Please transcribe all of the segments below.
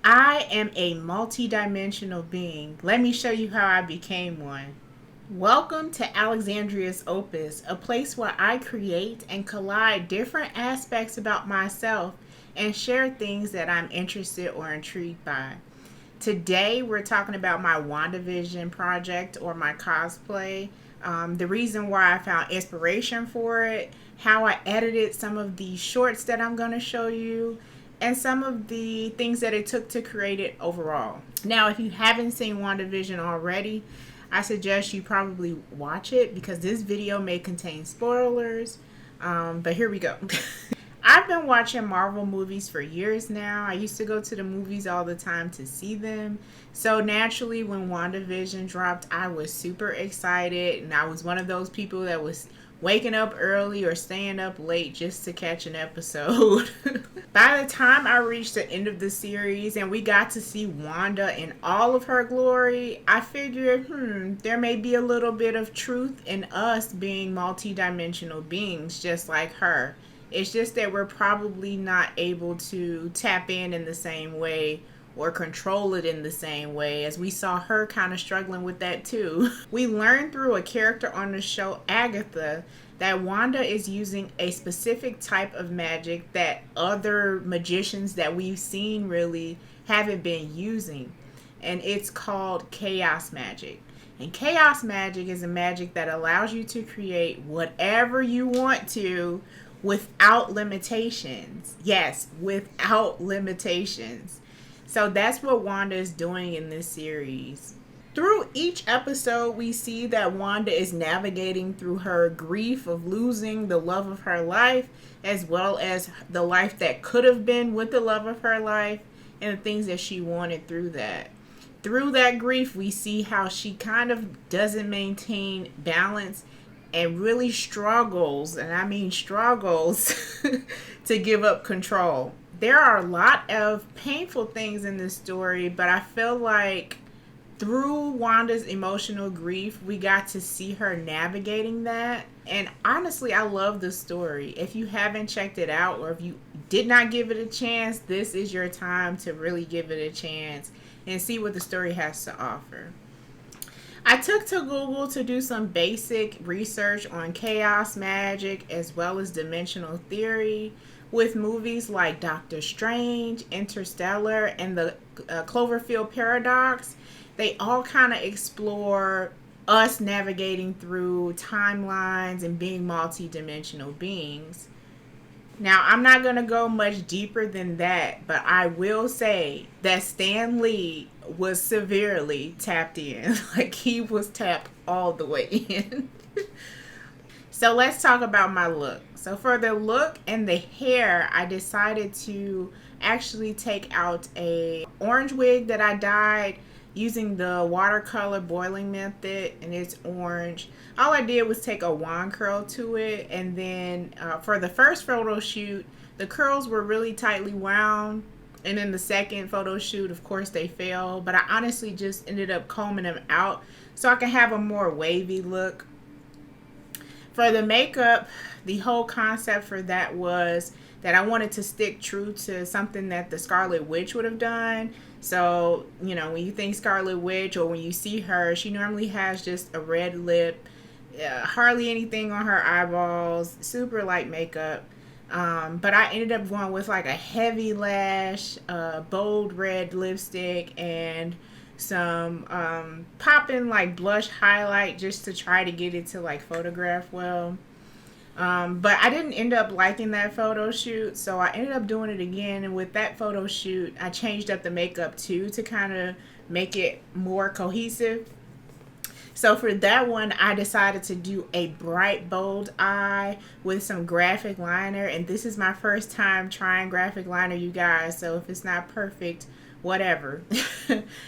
I am a multi-dimensional being. Let me show you how I became one. Welcome to Alexandria's Opus, a place where I create and collide different aspects about myself and share things that I'm interested or intrigued by. Today, we're talking about my WandaVision project or my cosplay, the reason why I found inspiration for it, how I edited some of the shorts that I'm going to show you, and some of the things that it took to create it overall. Now, if you haven't seen WandaVision already, I suggest you probably watch it because this video may contain spoilers. But here we go. I've been watching Marvel movies for years now. I used to go to the movies all the time to see them. So naturally, when WandaVision dropped, I was super excited. And I was one of those people that was waking up early or staying up late just to catch an episode. By the time I reached the end of the series and we got to see Wanda in all of her glory, I figured, there may be a little bit of truth in us being multi-dimensional beings just like her. It's just that we're probably not able to tap in the same way or control it in the same way, as we saw her kind of struggling with that too. We learned through a character on the show, Agatha, that Wanda is using a specific type of magic that other magicians that we've seen really haven't been using. And it's called chaos magic. And chaos magic is a magic that allows you to create whatever you want to without limitations. Yes, without limitations. So that's what Wanda is doing in this series. Through each episode, we see that Wanda is navigating through her grief of losing the love of her life, as well as the life that could have been with the love of her life, and the things that she wanted through that. Through that grief, we see how she kind of doesn't maintain balance and really struggles, and I mean struggles, to give up control. There are a lot of painful things in this story, but I feel like through Wanda's emotional grief, we got to see her navigating that. And honestly, I love the story. If you haven't checked it out, or if you did not give it a chance, this is your time to really give it a chance and see what the story has to offer. I took to Google to do some basic research on chaos magic as well as dimensional theory, with movies like Doctor Strange, Interstellar, and the Cloverfield Paradox. They all kind of explore us navigating through timelines and being multi-dimensional beings. Now, I'm not going to go much deeper than that, but I will say that Stan Lee was severely tapped in. Like, he was tapped all the way in. So let's talk about my look. So for the look and the hair, I decided to actually take out a orange wig that I dyed using the watercolor boiling method, and it's orange. All I did was take a wand curl to it, and then for the first photo shoot, the curls were really tightly wound, and in the second photo shoot, of course, they fell, but I honestly just ended up combing them out so I can have a more wavy look. For the makeup, the whole concept for that was that I wanted to stick true to something that the Scarlet Witch would have done. So, when you think Scarlet Witch, or when you see her, she normally has just a red lip, hardly anything on her eyeballs, super light makeup. But I ended up going with like a heavy lash, bold red lipstick, and some popping like blush highlight just to try to get it to like photograph well. But I didn't end up liking that photo shoot, so I ended up doing it again. And with that photo shoot, I changed up the makeup too to kind of make it more cohesive. So for that one, I decided to do a bright, bold eye with some graphic liner. And this is my first time trying graphic liner, you guys. So if it's not perfect, whatever.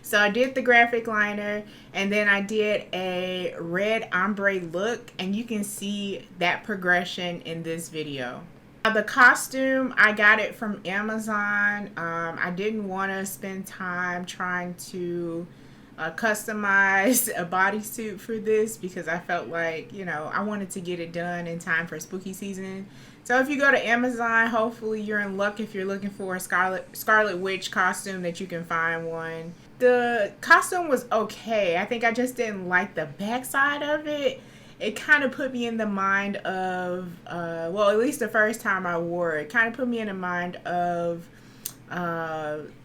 So I did the graphic liner, and then I did a red ombre look, and you can see that progression in this video. The costume, I got it from Amazon. I didn't want to spend time trying to customized a bodysuit for this because I felt like, you know, I wanted to get it done in time for spooky season. So if you go to Amazon, hopefully you're in luck if you're looking for a Scarlet Witch costume that you can find one. The costume was okay. I think I just didn't like the backside of it. It kind of put me in the mind of, well, at least the first time I wore it, kind of put me in the mind of,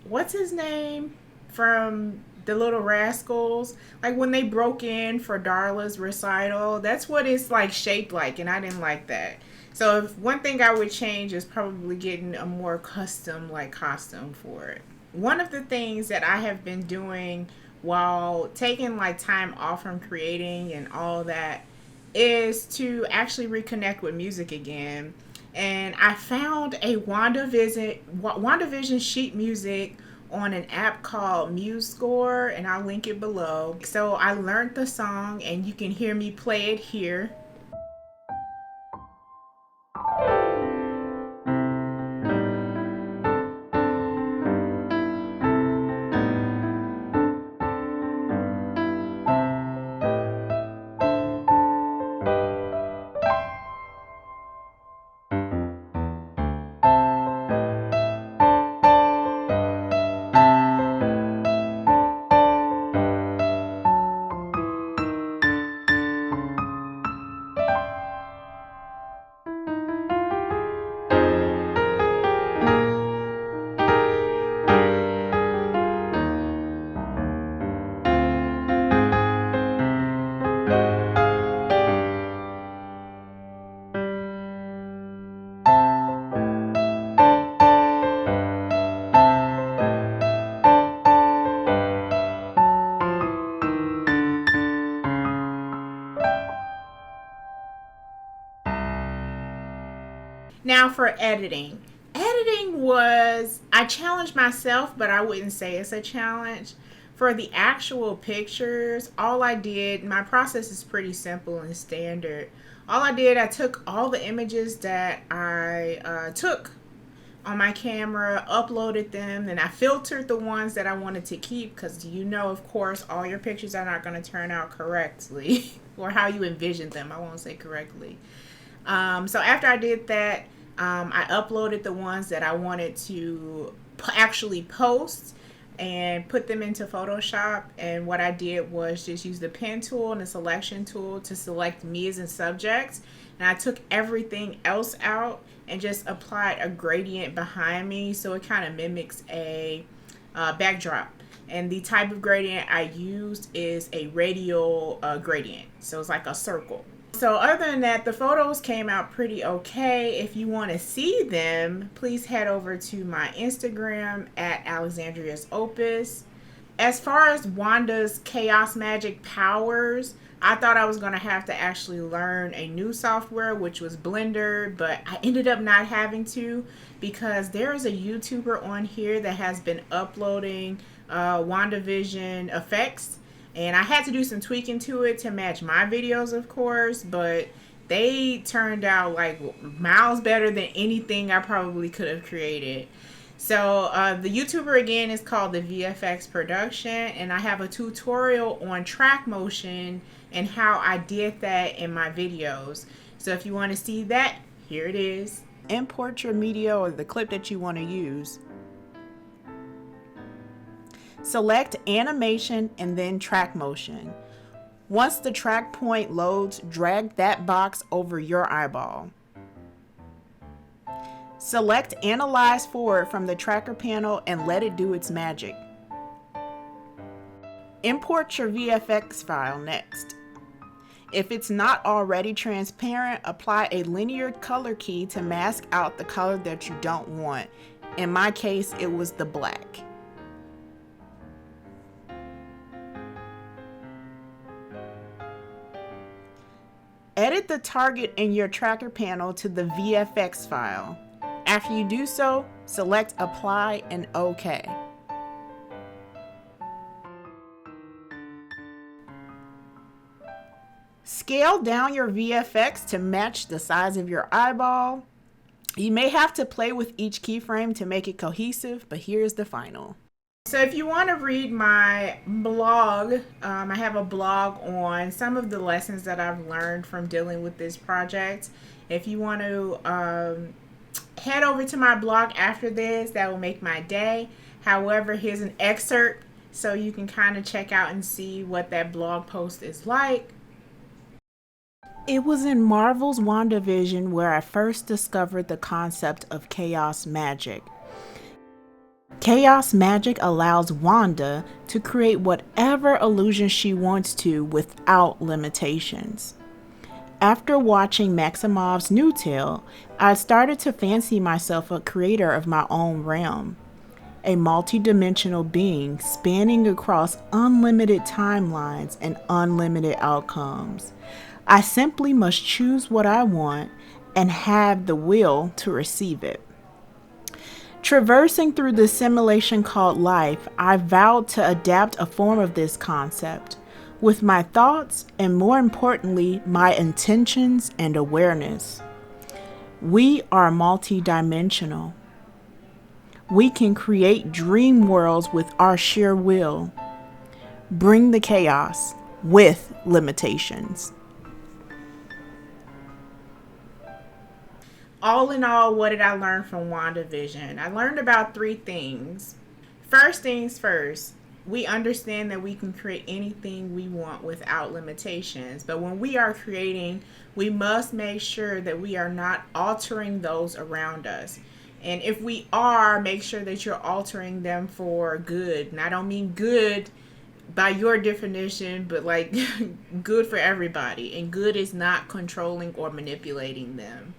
what's his name from the Little Rascals? Like when they broke in for Darla's recital, that's what it's like shaped like, and I didn't like that. So if one thing I would change is probably getting a more custom like costume for it. One of the things that I have been doing while taking like time off from creating and all that is to actually reconnect with music again. And I found a WandaVision sheet music on an app called MuseScore, and I'll link it below. So I learned the song, and you can hear me play it here. Now for editing. Editing was, I challenged myself, but I wouldn't say it's a challenge. For the actual pictures, all I did, my process is pretty simple and standard. All I did, I took all the images that I took on my camera, uploaded them, and I filtered the ones that I wanted to keep because you know, of course, all your pictures are not going to turn out correctly or how you envisioned them. I won't say correctly. So after I did that, I uploaded the ones that I wanted to actually post and put them into Photoshop. And what I did was just use the pen tool and the selection tool to select me as a subject. And I took everything else out and just applied a gradient behind me so it kind of mimics a backdrop. And the type of gradient I used is a radial gradient. So it's like a circle. So other than that, the photos came out pretty okay. If you want to see them, please head over to my Instagram at Alexandria's Opus. As far as Wanda's chaos magic powers, I thought I was going to have to actually learn a new software, which was Blender, but I ended up not having to because there is a YouTuber on here that has been uploading WandaVision effects. And I had to do some tweaking to it to match my videos, of course, but they turned out like miles better than anything I probably could have created. So the YouTuber again is called the VFX Production, and I have a tutorial on track motion and how I did that in my videos. So if you want to see that, here it is. Import your media or the clip that you want to use. Select animation and then track motion. Once the track point loads, drag that box over your eyeball. Select Analyze Forward from the tracker panel and let it do its magic. Import your VFX file next. If it's not already transparent, apply a linear color key to mask out the color that you don't want. In my case, it was the black. Edit the target in your tracker panel to the VFX file. After you do so, select Apply and OK. Scale down your VFX to match the size of your eyeball. You may have to play with each keyframe to make it cohesive, but here's the final. So if you want to read my blog, I have a blog on some of the lessons that I've learned from dealing with this project. If you want to head over to my blog after this, that will make my day. However, here's an excerpt so you can kind of check out and see what that blog post is like. It was in Marvel's WandaVision where I first discovered the concept of chaos magic. Chaos magic allows Wanda to create whatever illusion she wants to without limitations. After watching Maximov's New Tale, I started to fancy myself a creator of my own realm, a multi-dimensional being spanning across unlimited timelines and unlimited outcomes. I simply must choose what I want and have the will to receive it. Traversing through the simulation called life, I vowed to adapt a form of this concept with my thoughts and, more importantly, my intentions and awareness. We are multidimensional. We can create dream worlds with our sheer will. Bring the chaos with limitations. All in all, what did I learn from WandaVision? I learned about 3 things. First things first, we understand that we can create anything we want without limitations. But when we are creating, we must make sure that we are not altering those around us. And if we are, make sure that you're altering them for good. And I don't mean good by your definition, but like good for everybody. And good is not controlling or manipulating them.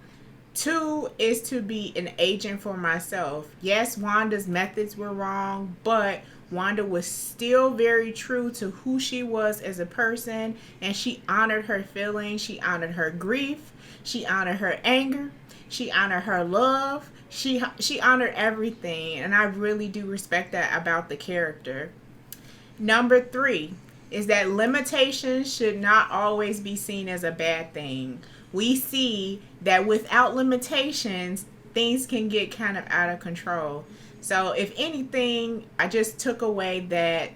2 is to be an agent for myself. Yes, Wanda's methods were wrong, but Wanda was still very true to who she was as a person, and she honored her feelings, she honored her grief, she honored her anger, she honored her love, she honored everything, and I really do respect that about the character. Number 3 is that limitations should not always be seen as a bad thing. We see that without limitations, things can get kind of out of control. So if anything, I just took away that,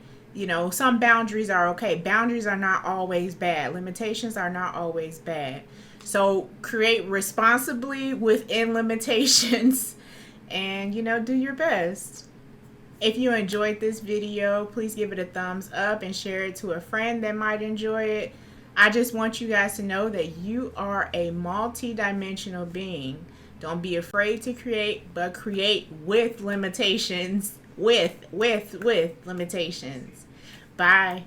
some boundaries are okay. Boundaries are not always bad. Limitations are not always bad. So create responsibly within limitations and, do your best. If you enjoyed this video, please give it a thumbs up and share it to a friend that might enjoy it. I just want you guys to know that you are a multi-dimensional being. Don't be afraid to create, but create with limitations. With limitations. Bye.